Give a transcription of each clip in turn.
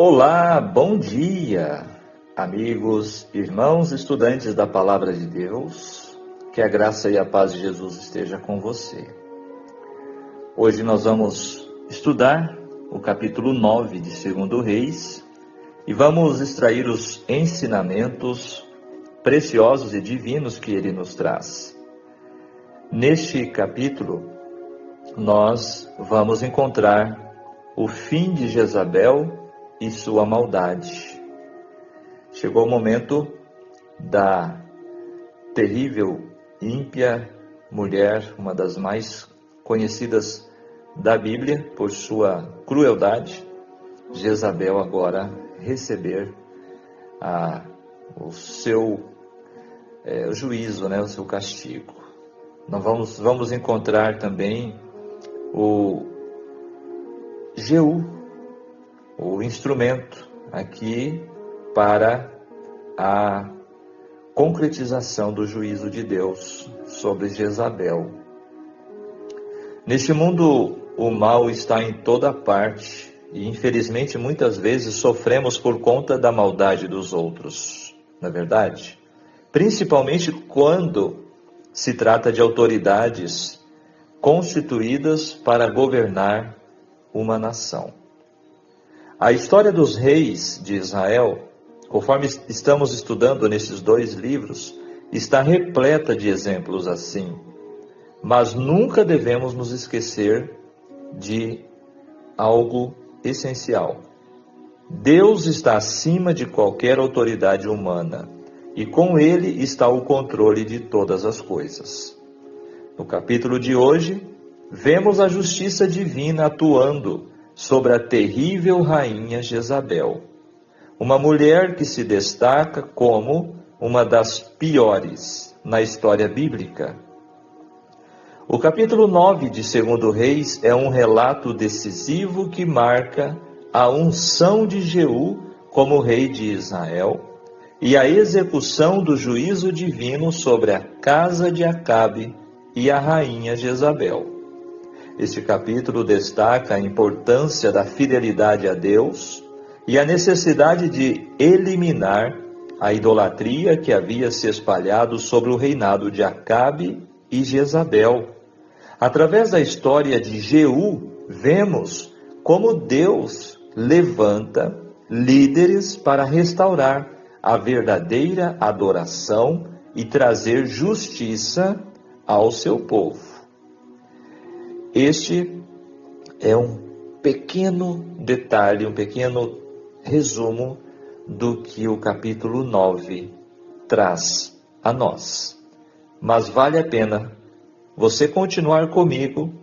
Olá, bom dia, amigos, irmãos, estudantes da Palavra de Deus. Que a graça e a paz de Jesus esteja com você. Hoje nós vamos estudar o capítulo 9 de 2 Reis e vamos extrair os ensinamentos preciosos e divinos que ele nos traz. Neste capítulo, nós vamos encontrar o fim de Jezabel e sua maldade. Chegou o momento da terrível, ímpia mulher, uma das mais conhecidas da Bíblia por sua crueldade, Jezabel, agora receber o seu juízo, o seu castigo. Nós vamos encontrar também o Jeú, o instrumento aqui para a concretização do juízo de Deus sobre Jezabel. Neste mundo, o mal está em toda parte e, infelizmente, muitas vezes sofremos por conta da maldade dos outros, não é verdade? Principalmente quando se trata de autoridades constituídas para governar uma nação. A história dos reis de Israel, conforme estamos estudando nesses dois livros, está repleta de exemplos assim. Mas nunca devemos nos esquecer de algo essencial. Deus está acima de qualquer autoridade humana e com Ele está o controle de todas as coisas. No capítulo de hoje, vemos a justiça divina atuando sobre a terrível rainha Jezabel, uma mulher que se destaca como uma das piores na história bíblica. O capítulo 9 de 2 Reis é um relato decisivo que marca a unção de Jeú como rei de Israel e a execução do juízo divino sobre a casa de Acabe e a rainha Jezabel. Este capítulo destaca a importância da fidelidade a Deus e a necessidade de eliminar a idolatria que havia se espalhado sobre o reinado de Acabe e Jezabel. Através da história de Jeú, vemos como Deus levanta líderes para restaurar a verdadeira adoração e trazer justiça ao seu povo. Este é um pequeno detalhe, um pequeno resumo do que o capítulo 9 traz a nós. Mas vale a pena você continuar comigo,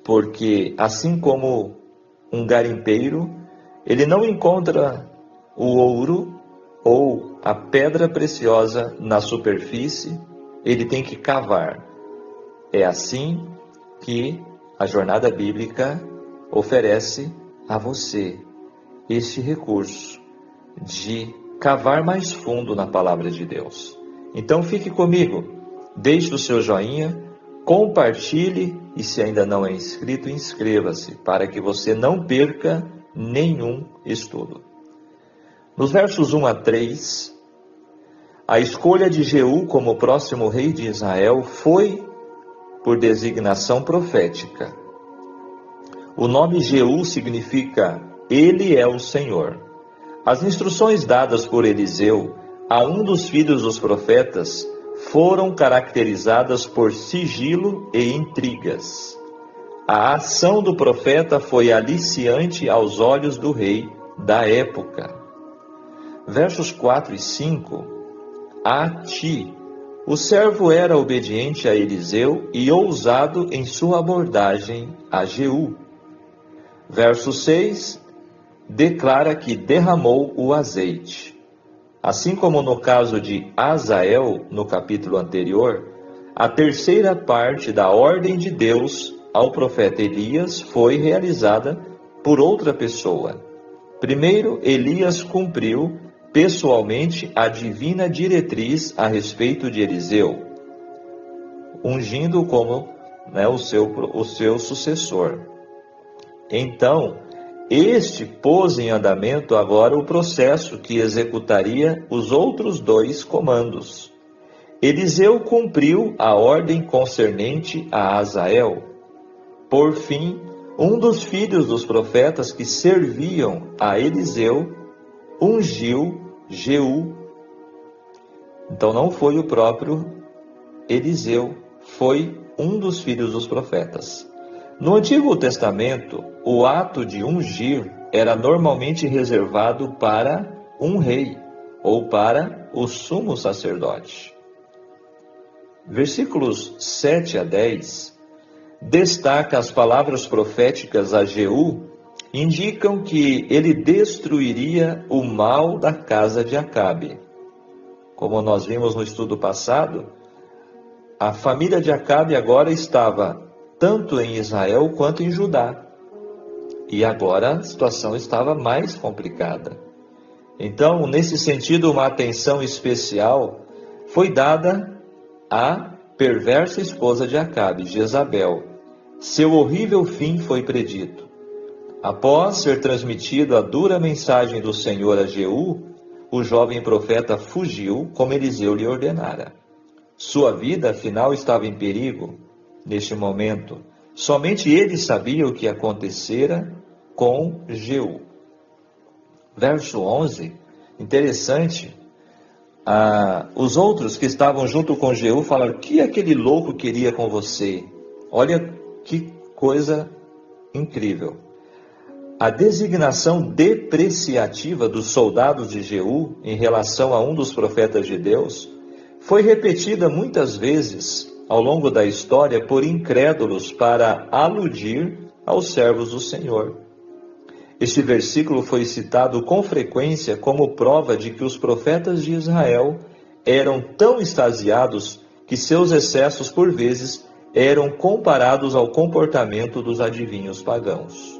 porque assim como um garimpeiro, ele não encontra o ouro ou a pedra preciosa na superfície, ele tem que cavar. É assim que a jornada bíblica oferece a você este recurso de cavar mais fundo na palavra de Deus. Então fique comigo, deixe o seu joinha, compartilhe e se ainda não é inscrito, inscreva-se para que você não perca nenhum estudo. Nos versos 1 a 3, a escolha de Jeú como próximo rei de Israel foi por designação profética. O nome Jeú significa Ele é o Senhor. As instruções dadas por Eliseu a um dos filhos dos profetas foram caracterizadas por sigilo e intrigas. A ação do profeta foi aliciante aos olhos do rei da época. Versos 4 e 5. A ti, o servo era obediente a Eliseu e ousado em sua abordagem a Jeú. Verso 6, declara que derramou o azeite. Assim como no caso de Azael, no capítulo anterior, a terceira parte da ordem de Deus ao profeta Elias foi realizada por outra pessoa. Primeiro, Elias cumpriu pessoalmente a divina diretriz a respeito de Eliseu, ungindo como o seu sucessor. Então, Este pôs em andamento agora o processo que executaria os outros 2 comandos. Eliseu cumpriu a ordem concernente a Azael. Por fim, um dos filhos dos profetas que serviam a Eliseu ungiu Jeú. Então não foi o próprio Eliseu, foi um dos filhos dos profetas. No Antigo Testamento, o ato de ungir era normalmente reservado para um rei ou para o sumo sacerdote. Versículos 7 a 10 destaca as palavras proféticas a Jeú, indicam que ele destruiria o mal da casa de Acabe. Como nós vimos no estudo passado, a família de Acabe agora estava tanto em Israel quanto em Judá. E agora a situação estava mais complicada. Então, nesse sentido, uma atenção especial foi dada à perversa esposa de Acabe, Jezabel. Seu horrível fim foi predito. Após ser transmitida a dura mensagem do Senhor a Jeú, o jovem profeta fugiu, como Eliseu lhe ordenara. Sua vida, afinal, estava em perigo. Neste momento, somente ele sabia o que acontecera com Jeú. Verso 11, interessante. Os outros que estavam junto com Jeú falaram: o que aquele louco queria com você? Olha que coisa incrível. A designação depreciativa dos soldados de Jeú em relação a um dos profetas de Deus foi repetida muitas vezes ao longo da história por incrédulos para aludir aos servos do Senhor. Este versículo foi citado com frequência como prova de que os profetas de Israel eram tão extasiados que seus excessos por vezes eram comparados ao comportamento dos adivinhos pagãos.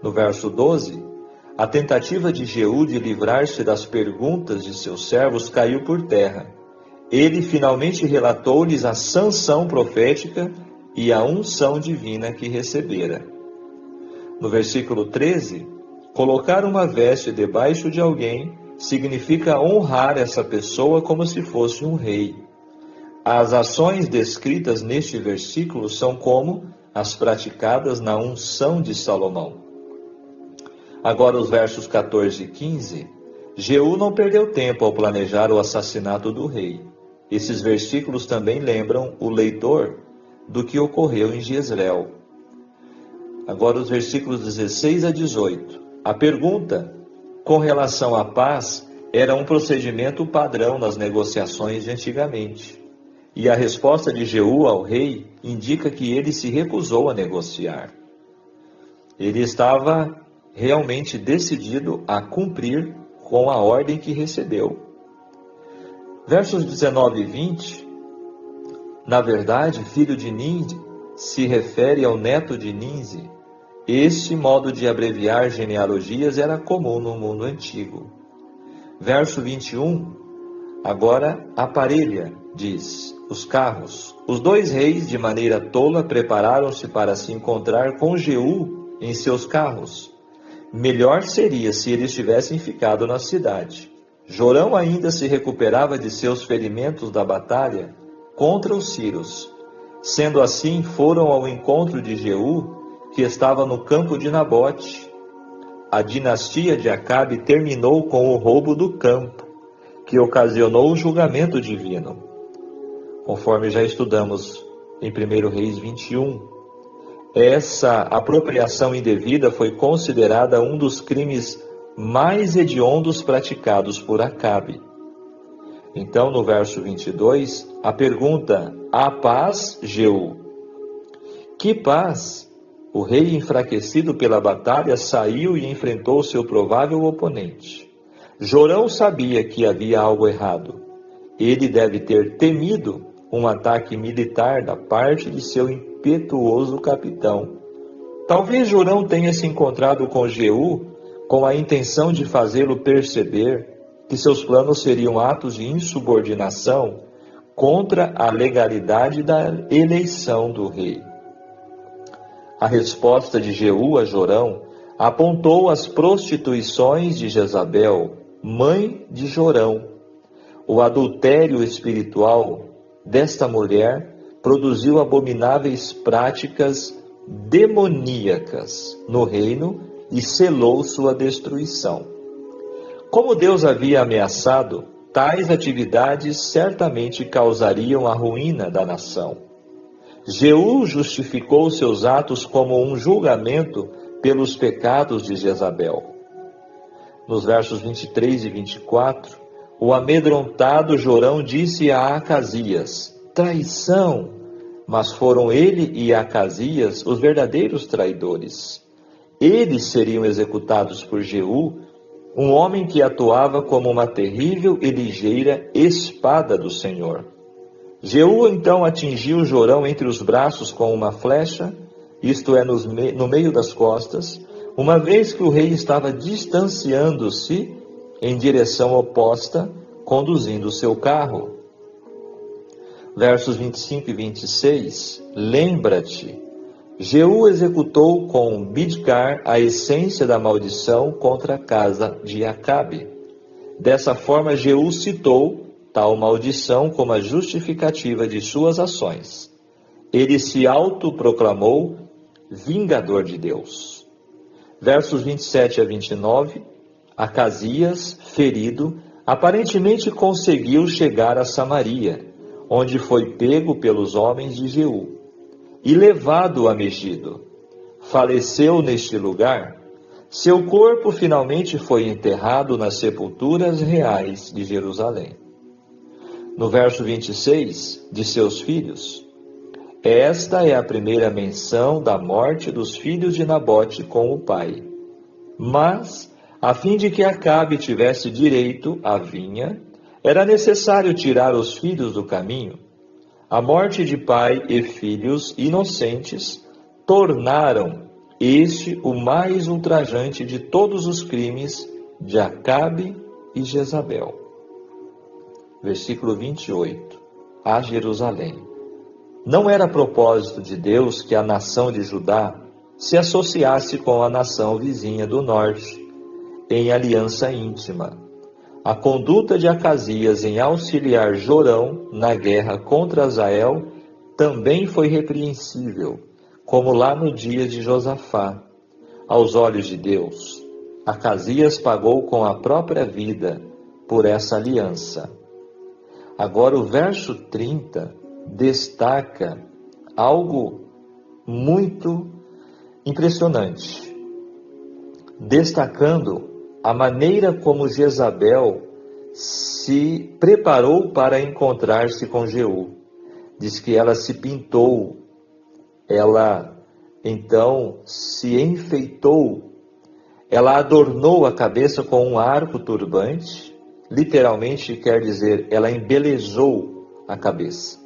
No verso 12, a tentativa de Jeú de livrar-se das perguntas de seus servos caiu por terra. Ele finalmente relatou-lhes a sanção profética e a unção divina que recebera. No versículo 13, colocar uma veste debaixo de alguém significa honrar essa pessoa como se fosse um rei. As ações descritas neste versículo são como as praticadas na unção de Salomão. Agora os versos 14 e 15, Jeú não perdeu tempo ao planejar o assassinato do rei. Esses versículos também lembram o leitor do que ocorreu em Jezreel. Agora os versículos 16 a 18. A pergunta com relação à paz era um procedimento padrão nas negociações de antigamente. E a resposta de Jeú ao rei indica que ele se recusou a negociar. Ele estava realmente decidido a cumprir com a ordem que recebeu. Versos 19 e 20, na verdade, filho de Ninzi, se refere ao neto de Ninzi. Este modo de abreviar genealogias era comum no mundo antigo. Verso 21, agora aparelha, diz, os carros. Os 2 reis, de maneira tola, prepararam-se para se encontrar com Jeú em seus carros. Melhor seria se eles tivessem ficado na cidade. Jorão ainda se recuperava de seus ferimentos da batalha contra os sírios. Sendo assim, foram ao encontro de Jeú, que estava no campo de Nabote. A dinastia de Acabe terminou com o roubo do campo, que ocasionou o julgamento divino, conforme já estudamos em 1 Reis 21. Essa apropriação indevida foi considerada um dos crimes mais hediondos praticados por Acabe. Então, no verso 22, a pergunta: há paz, Jeú? Que paz? O rei, enfraquecido pela batalha, saiu e enfrentou seu provável oponente. Jorão sabia que havia algo errado. Ele deve ter temido um ataque militar da parte de seu impetuoso capitão. Talvez Jorão tenha se encontrado com Jeú com a intenção de fazê-lo perceber que seus planos seriam atos de insubordinação contra a legalidade da eleição do rei. A resposta de Jeú a Jorão apontou as prostituições de Jezabel, mãe de Jorão. O adultério espiritual desta mulher produziu abomináveis práticas demoníacas no reino e selou sua destruição. Como Deus havia ameaçado, tais atividades certamente causariam a ruína da nação. Jeú justificou seus atos como um julgamento pelos pecados de Jezabel. Nos versos 23 e 24, o amedrontado Jorão disse a Acasias: traição! Mas foram ele e Acasias os verdadeiros traidores. Eles seriam executados por Jeú, um homem que atuava como uma terrível e ligeira espada do Senhor. Jeú então atingiu Jorão entre os braços com uma flecha, isto é, no meio das costas, uma vez que o rei estava distanciando-se em direção oposta, conduzindo seu carro. Versos 25 e 26, lembra-te, Jeú executou com Bidkar a essência da maldição contra a casa de Acabe. Dessa forma, Jeú citou tal maldição como a justificativa de suas ações. Ele se autoproclamou vingador de Deus. Versos 27 a 29, Acasias, ferido, aparentemente conseguiu chegar a Samaria, onde foi pego pelos homens de Jeú e levado a Megido. Faleceu neste lugar. Seu corpo finalmente foi enterrado nas sepulturas reais de Jerusalém. No verso 26, de seus filhos, esta é a primeira menção da morte dos filhos de Nabote com o pai. Mas, a fim de que Acabe tivesse direito à vinha, era necessário tirar os filhos do caminho. A morte de pai e filhos inocentes tornaram este o mais ultrajante de todos os crimes de Acabe e Jezabel. Versículo 28. A Jerusalém. Não era propósito de Deus que a nação de Judá se associasse com a nação vizinha do norte, em aliança íntima. A conduta de Acasias em auxiliar Jorão na guerra contra Azael também foi repreensível, como lá no dia de Josafá. Aos olhos de Deus, Acasias pagou com a própria vida por essa aliança. Agora o verso 30 destaca algo muito impressionante, destacando a maneira como Jezabel se preparou para encontrar-se com Jeú. Diz que ela se pintou, ela então se enfeitou, ela adornou a cabeça com um arco turbante, literalmente quer dizer, ela embelezou a cabeça.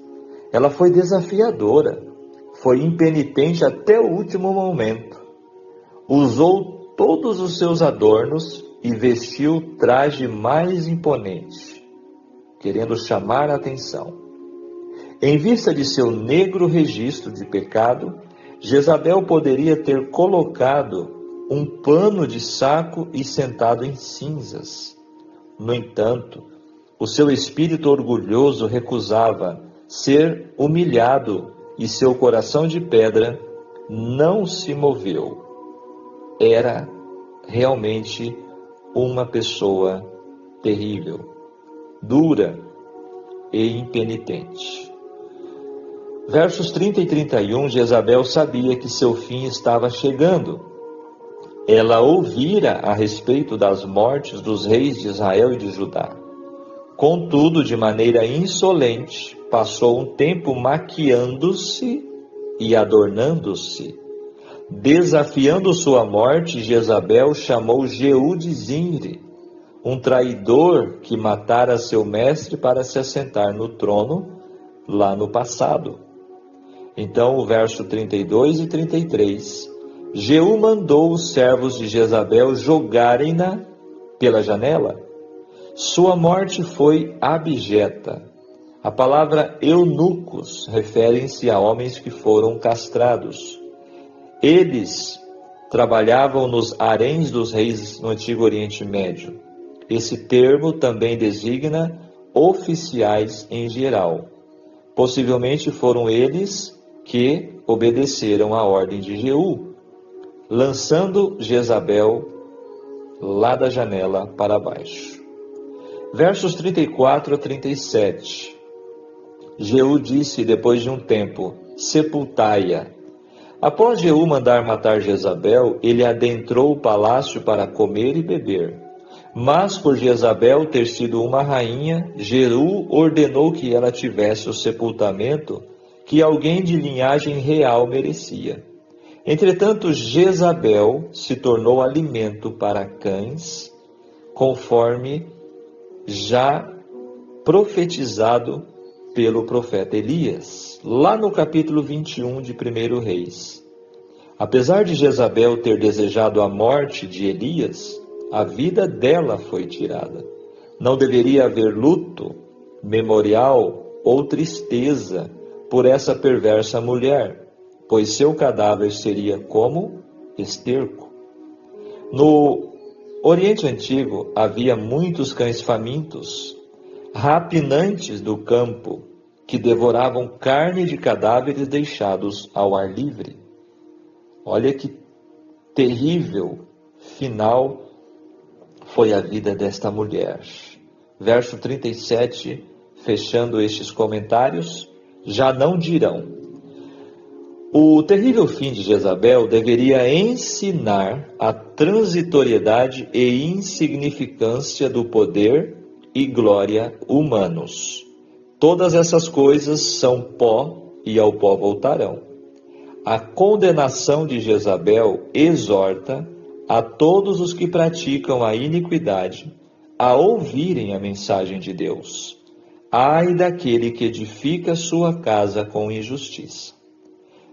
Ela foi desafiadora, foi impenitente até o último momento. Usou todos os seus adornos e vestiu o traje mais imponente, querendo chamar a atenção. Em vista de seu negro registro de pecado, Jezabel poderia ter colocado um pano de saco e sentado em cinzas. No entanto, o seu espírito orgulhoso recusava ser humilhado e seu coração de pedra não se moveu. Era realmente uma pessoa terrível, dura e impenitente. Versos 30 e 31, Jezabel sabia que seu fim estava chegando. Ela ouvira a respeito das mortes dos reis de Israel e de Judá. Contudo, de maneira insolente, passou um tempo maquiando-se e adornando-se. Desafiando sua morte, Jezabel chamou Jeú de Zinri, um traidor que matara seu mestre para se assentar no trono lá no passado. Então, o verso 32 e 33, Jeú mandou os servos de Jezabel jogarem-na pela janela. Sua morte foi abjeta. A palavra eunucos refere-se a homens que foram castrados. Eles trabalhavam nos haréns dos reis no Antigo Oriente Médio. Esse termo também designa oficiais em geral. Possivelmente foram eles que obedeceram à ordem de Jeú, lançando Jezabel lá da janela para baixo. Versos 34 a 37. Jeú disse depois de um tempo: sepultai-a. Após Jeú mandar matar Jezabel, ele adentrou o palácio para comer e beber. Mas por Jezabel ter sido uma rainha, Jeú ordenou que ela tivesse o sepultamento que alguém de linhagem real merecia. Entretanto, Jezabel se tornou alimento para cães, conforme já profetizado pelo profeta Elias, lá no capítulo 21 de 1 Reis. Apesar de Jezabel ter desejado a morte de Elias, a vida dela foi tirada. Não deveria haver luto, memorial ou tristeza por essa perversa mulher, pois seu cadáver seria como esterco. No Oriente Antigo havia muitos cães famintos, rapinantes do campo, que devoravam carne de cadáveres deixados ao ar livre. Olha que terrível final foi a vida desta mulher. Verso 37, fechando estes comentários, já não dirão. O terrível fim de Jezabel deveria ensinar a transitoriedade e insignificância do poder e glória humanos. Todas essas coisas são pó e ao pó voltarão. A condenação de Jezabel exorta a todos os que praticam a iniquidade a ouvirem a mensagem de Deus. Ai daquele que edifica sua casa com injustiça.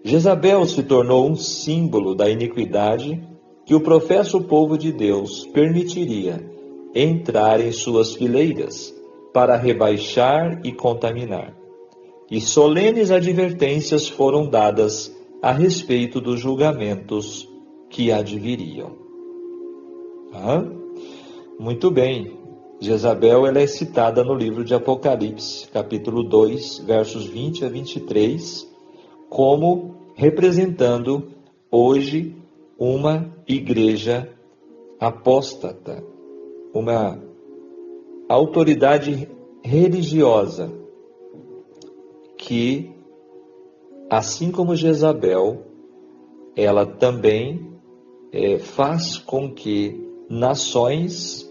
Jezabel se tornou um símbolo da iniquidade que o professo povo de Deus permitiria entrar em suas fileiras para rebaixar e contaminar. E solenes advertências foram dadas a respeito dos julgamentos que adviriam. Muito bem. Jezabel ela é citada no livro de Apocalipse, capítulo 2, versos 20 a 23, como representando hoje uma igreja apóstata, uma autoridade religiosa que, assim como Jezabel, ela também faz com que nações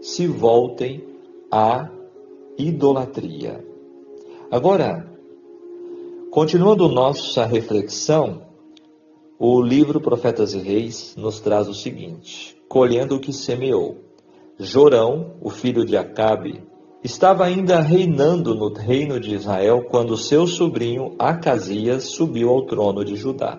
se voltem à idolatria. Agora, continuando nossa reflexão, o livro Profetas e Reis nos traz o seguinte: colhendo o que semeou. Jorão, o filho de Acabe, estava ainda reinando no reino de Israel quando seu sobrinho Acasias subiu ao trono de Judá.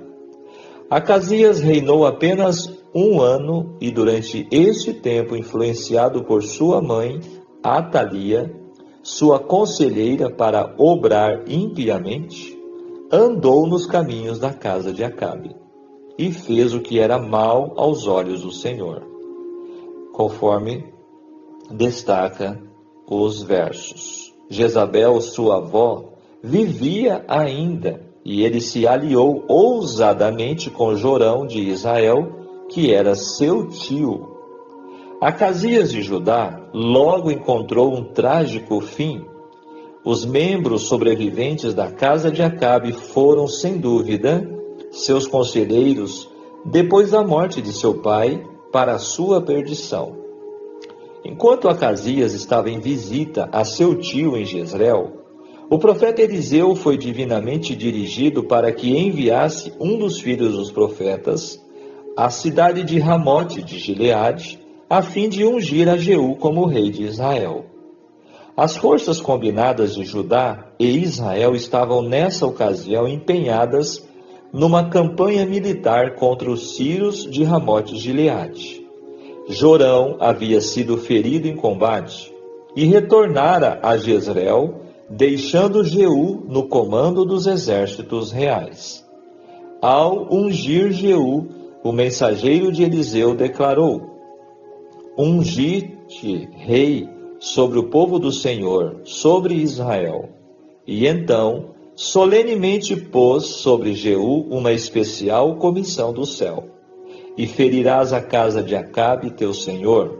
Acasias reinou apenas 1 ano e durante este tempo, influenciado por sua mãe, Atalia, sua conselheira para obrar impiamente, andou nos caminhos da casa de Acabe e fez o que era mal aos olhos do Senhor, conforme destaca os versos. Jezabel, sua avó, vivia ainda e ele se aliou ousadamente com Jorão de Israel, que era seu tio. Acasias de Judá logo encontrou um trágico fim. Os membros sobreviventes da casa de Acabe foram, sem dúvida, seus conselheiros depois da morte de seu pai, para a sua perdição. Enquanto Acasias estava em visita a seu tio em Jezreel, o profeta Eliseu foi divinamente dirigido para que enviasse um dos filhos dos profetas à cidade de Ramote de Gileade, a fim de ungir a Jeú como rei de Israel. As forças combinadas de Judá e Israel estavam nessa ocasião empenhadas numa campanha militar contra os sírios de Ramote de Gileade. Jorão havia sido ferido em combate e retornara a Jezreel, deixando Jeú no comando dos exércitos reais. Ao ungir Jeú, o mensageiro de Eliseu declarou: Ungi-te rei sobre o povo do Senhor, sobre Israel. E então, solenemente pôs sobre Jeú uma especial comissão do céu. E ferirás a casa de Acabe, teu senhor.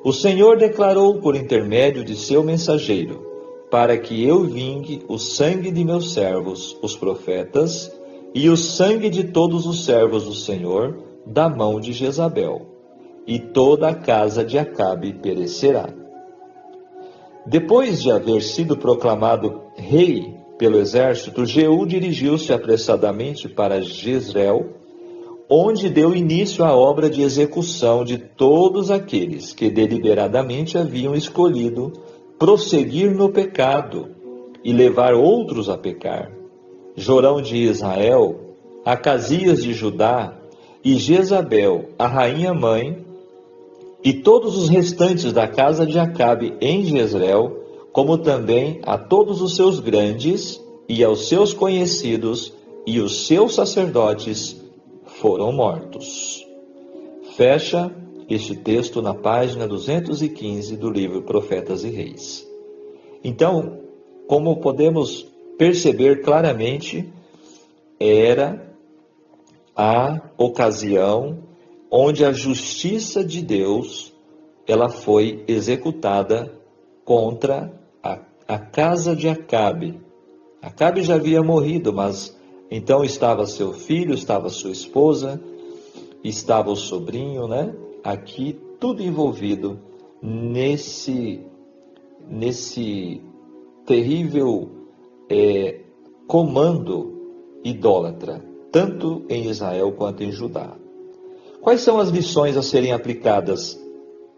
O Senhor declarou por intermédio de seu mensageiro, para que eu vingue o sangue de meus servos, os profetas, e o sangue de todos os servos do Senhor, da mão de Jezabel. E toda a casa de Acabe perecerá. Depois de haver sido proclamado rei pelo exército, Jeú dirigiu-se apressadamente para Jezreel, onde deu início à obra de execução de todos aqueles que deliberadamente haviam escolhido prosseguir no pecado e levar outros a pecar. Jorão de Israel, Acasias de Judá e Jezabel, a rainha-mãe, e todos os restantes da casa de Acabe em Jezreel, como também a todos os seus grandes e aos seus conhecidos e os seus sacerdotes, foram mortos. Fecha este texto na página 215 do livro Profetas e Reis. Então, como podemos perceber claramente, era a ocasião onde a justiça de Deus ela foi executada contra a casa de Acabe. Acabe já havia morrido, mas então estava seu filho, estava sua esposa, estava o sobrinho, né? Aqui tudo envolvido nesse terrível comando idólatra, tanto em Israel quanto em Judá. Quais são as lições a serem aplicadas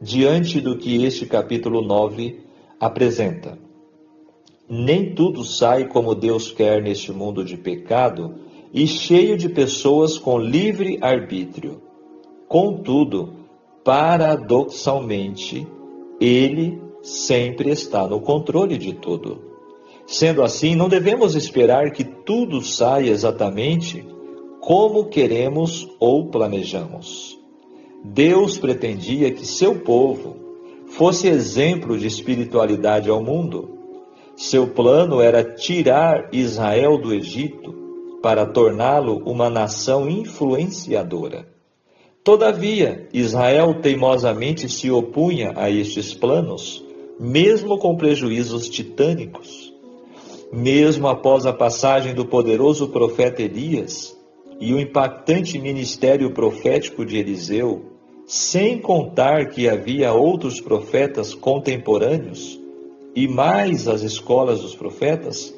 diante do que este capítulo 9 apresenta? Nem tudo sai como Deus quer neste mundo de pecado e cheio de pessoas com livre arbítrio. Contudo, paradoxalmente, Ele sempre está no controle de tudo. Sendo assim, não devemos esperar que tudo saia exatamente como queremos ou planejamos. Deus pretendia que seu povo fosse exemplo de espiritualidade ao mundo. Seu plano era tirar Israel do Egito para torná-lo uma nação influenciadora. Todavia, Israel teimosamente se opunha a estes planos, mesmo com prejuízos titânicos. Mesmo após a passagem do poderoso profeta Elias e o impactante ministério profético de Eliseu, sem contar que havia outros profetas contemporâneos, e mais as escolas dos profetas,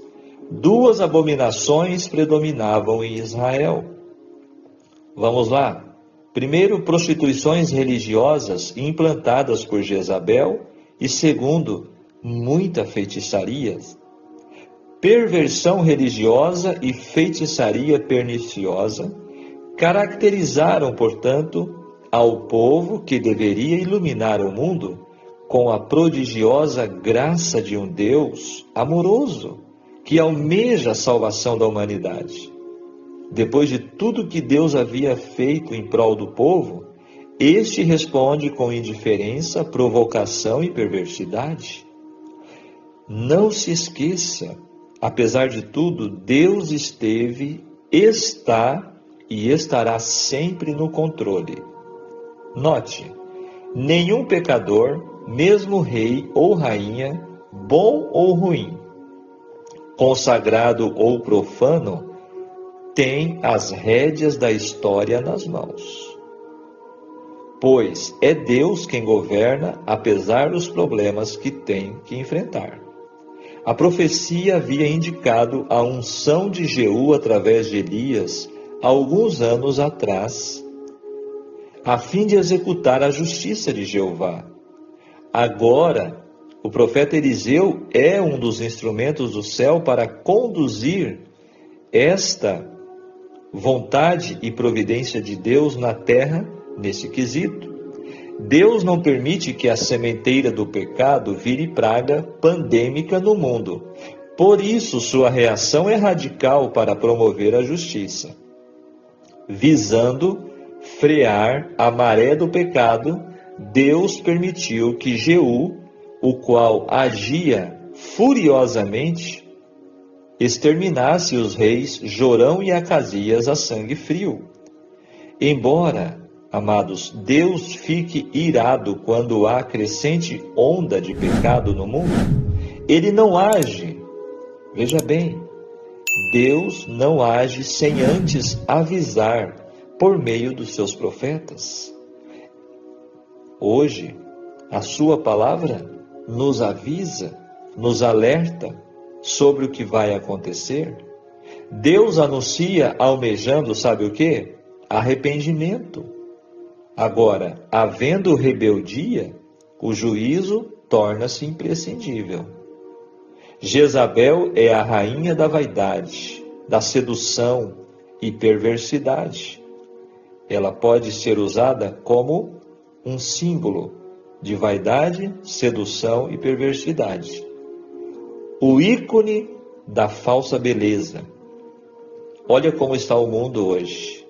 duas abominações predominavam em Israel. Vamos lá. Primeiro, prostituições religiosas implantadas por Jezabel, e segundo, muita feitiçaria. Perversão religiosa e feitiçaria perniciosa caracterizaram, portanto, ao povo que deveria iluminar o mundo com a prodigiosa graça de um Deus amoroso, que almeja a salvação da humanidade. Depois de tudo que Deus havia feito em prol do povo, este responde com indiferença, provocação e perversidade. Não se esqueça, apesar de tudo, Deus esteve, está e estará sempre no controle. Note, nenhum pecador, mesmo rei ou rainha, bom ou ruim, consagrado ou profano, tem as rédeas da história nas mãos. Pois é Deus quem governa, apesar dos problemas que tem que enfrentar. A profecia havia indicado a unção de Jeú através de Elias, alguns anos atrás, a fim de executar a justiça de Jeová. Agora, o profeta Eliseu é um dos instrumentos do céu para conduzir esta vontade e providência de Deus na terra nesse quesito. Deus não permite que a sementeira do pecado vire praga pandêmica no mundo. Por isso, sua reação é radical para promover a justiça, visando frear a maré do pecado, Deus permitiu que Jeú, o qual agia furiosamente, exterminasse os reis Jorão e Acasias a sangue frio. Embora, amados, Deus fique irado quando há crescente onda de pecado no mundo, Ele não age, veja bem, Deus não age sem antes avisar por meio dos seus profetas. Hoje, a sua palavra nos avisa, nos alerta sobre o que vai acontecer. Deus anuncia almejando, sabe o quê? Arrependimento. Agora, havendo rebeldia, o juízo torna-se imprescindível. Jezabel é a rainha da vaidade, da sedução e perversidade. Ela pode ser usada como um símbolo de vaidade, sedução e perversidade. O ícone da falsa beleza. Olha como está o mundo hoje.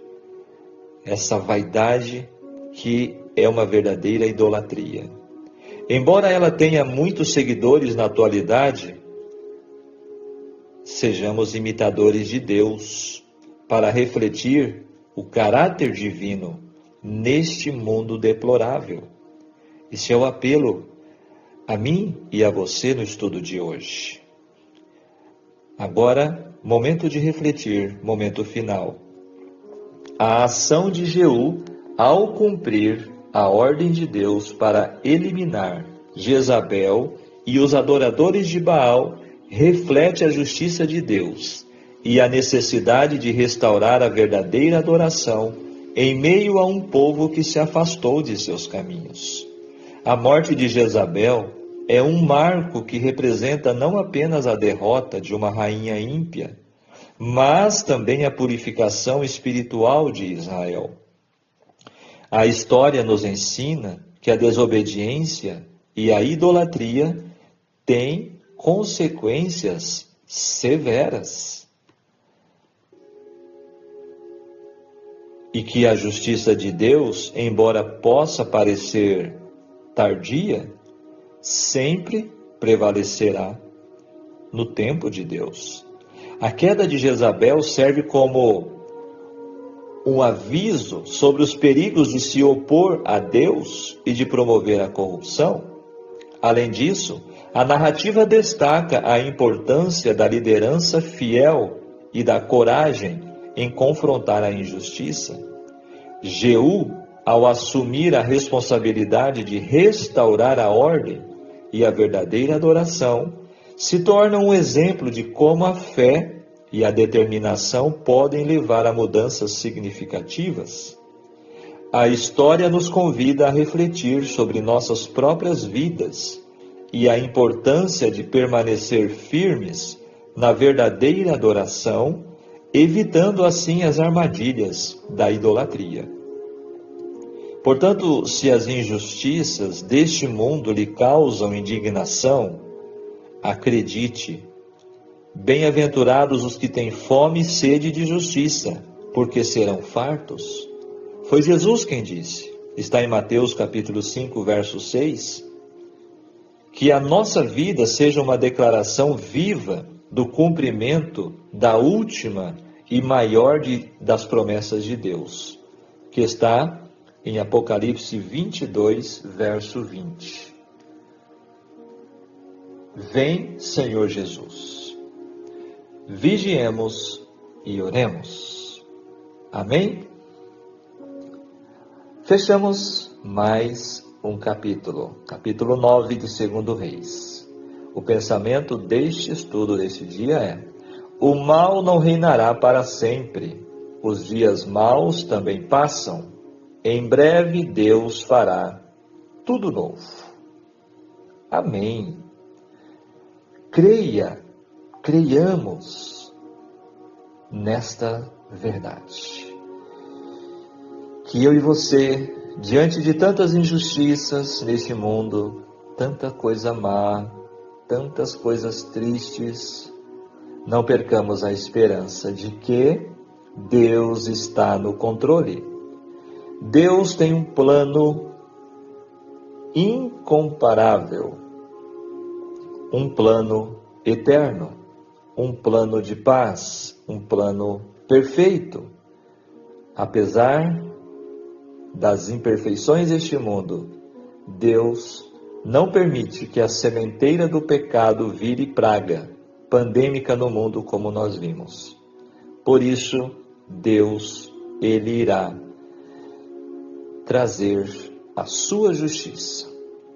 Essa vaidade que é uma verdadeira idolatria. Embora ela tenha muitos seguidores na atualidade, sejamos imitadores de Deus para refletir o caráter divino neste mundo deplorável. Esse é o apelo a mim e a você no estudo de hoje. Agora, momento de refletir, momento final. A ação de Jeú ao cumprir a ordem de Deus para eliminar Jezabel e os adoradores de Baal reflete a justiça de Deus e a necessidade de restaurar a verdadeira adoração em meio a um povo que se afastou de seus caminhos. A morte de Jezabel é um marco que representa não apenas a derrota de uma rainha ímpia, mas também a purificação espiritual de Israel. A história nos ensina que a desobediência e a idolatria têm consequências severas. E que a justiça de Deus, embora possa parecer tardia, sempre prevalecerá no tempo de Deus. A queda de Jezabel serve como um aviso sobre os perigos de se opor a Deus e de promover a corrupção. Além disso, a narrativa destaca a importância da liderança fiel e da coragem em confrontar a injustiça. Jeú, ao assumir a responsabilidade de restaurar a ordem e a verdadeira adoração, se torna um exemplo de como a fé e a determinação podem levar a mudanças significativas. A história nos convida a refletir sobre nossas próprias vidas e a importância de permanecer firmes na verdadeira adoração, evitando assim as armadilhas da idolatria. Portanto, se as injustiças deste mundo lhe causam indignação, acredite, bem-aventurados os que têm fome e sede de justiça, porque serão fartos. Foi Jesus quem disse, está em Mateus capítulo 5, verso 6, que a nossa vida seja uma declaração viva do cumprimento da última e maior das promessas de Deus, que está em Apocalipse 22, verso 20. Vem, Senhor Jesus. Vigiemos e oremos. Amém? Fechamos mais um capítulo 9 de 2 Reis. O pensamento deste estudo deste dia é: o mal não reinará para sempre, os dias maus também passam, em breve Deus fará tudo novo. Amém. Creiamos nesta verdade. Que eu e você, diante de tantas injustiças neste mundo, tanta coisa má, tantas coisas tristes, não percamos a esperança de que Deus está no controle. Deus tem um plano incomparável, um plano eterno, um plano de paz, um plano perfeito. Apesar das imperfeições deste mundo, Deus não permite que a sementeira do pecado vire praga pandêmica no mundo como nós vimos. Por isso, Deus, Ele irá trazer a sua justiça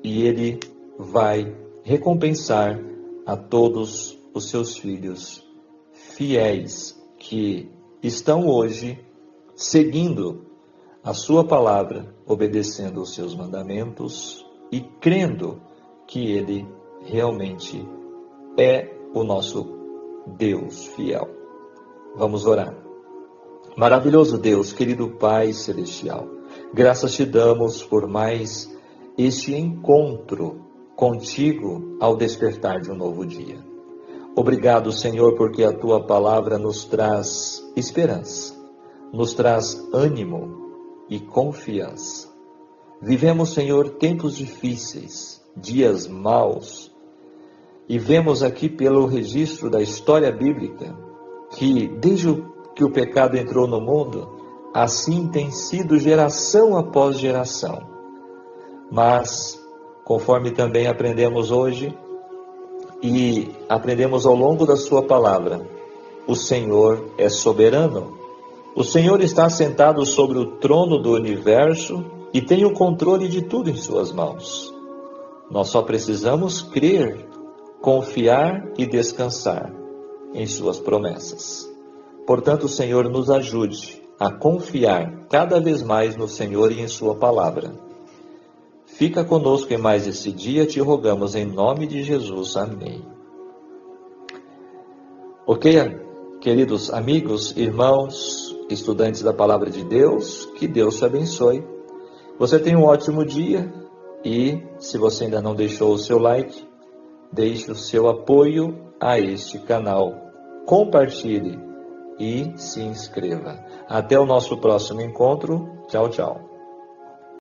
e Ele vai recompensar a todos os seus filhos fiéis que estão hoje seguindo a sua palavra, obedecendo os seus mandamentos e crendo que Ele realmente é o nosso Deus fiel. Vamos orar. Maravilhoso Deus, querido Pai Celestial, graças te damos por mais este encontro contigo ao despertar de um novo dia. Obrigado, Senhor, porque a tua palavra nos traz esperança, nos traz ânimo e confiança. Vivemos, Senhor, tempos difíceis, dias maus, e vemos aqui pelo registro da história bíblica que desde que o pecado entrou no mundo, assim tem sido geração após geração. Mas, conforme também aprendemos hoje e aprendemos ao longo da sua palavra, o Senhor é soberano. O Senhor está sentado sobre o trono do universo e tem o controle de tudo em suas mãos. Nós só precisamos crer, confiar e descansar em suas promessas. Portanto, o Senhor nos ajude a confiar cada vez mais no Senhor e em sua palavra. Fica conosco em mais esse dia, te rogamos em nome de Jesus. Amém. Ok, queridos amigos, irmãos, estudantes da Palavra de Deus, que Deus te abençoe. Você tenha um ótimo dia e, se você ainda não deixou o seu like, deixe o seu apoio a este canal. Compartilhe e se inscreva. Até o nosso próximo encontro. Tchau, tchau.